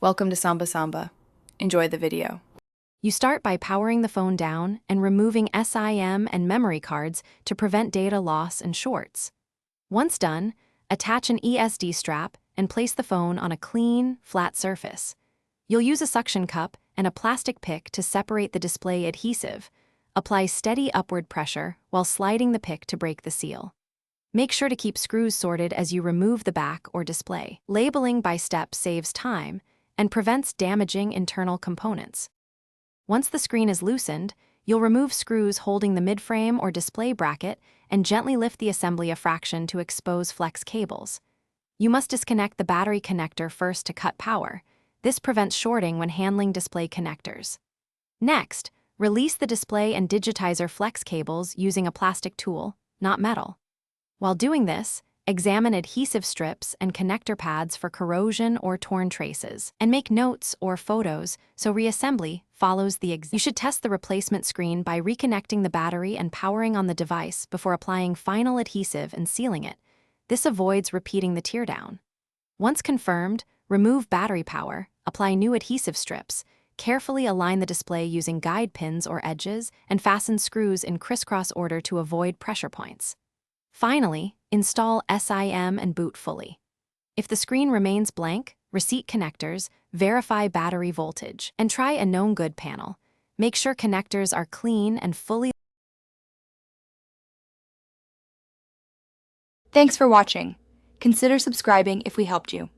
Welcome to Samba Samba. Enjoy the video. You start by powering the phone down and removing SIM and memory cards to prevent data loss and shorts. Once done, attach an ESD strap and place the phone on a clean, flat surface. You'll use a suction cup and a plastic pick to separate the display adhesive. Apply steady upward pressure while sliding the pick to break the seal. Make sure to keep screws sorted as you remove the back or display. Labeling by step saves time and prevents damaging internal components. Once the screen is loosened, you'll remove screws holding the midframe or display bracket and gently lift the assembly a fraction to expose flex cables. You must disconnect the battery connector first to cut power. This prevents shorting when handling display connectors. Next, release the display and digitizer flex cables using a plastic tool, not metal. While doing this, examine adhesive strips and connector pads for corrosion or torn traces, and make notes or photos so reassembly follows the example. You should test the replacement screen by reconnecting the battery and powering on the device before applying final adhesive and sealing it. This avoids repeating the teardown. Once confirmed, remove battery power, apply new adhesive strips, carefully align the display using guide pins or edges, and fasten screws in crisscross order to avoid pressure points. Finally, install SIM and boot fully. If the screen remains blank, reset connectors, verify battery voltage, and try a known good panel. Make sure connectors are clean and fully. Thanks for watching. Consider subscribing if we helped you.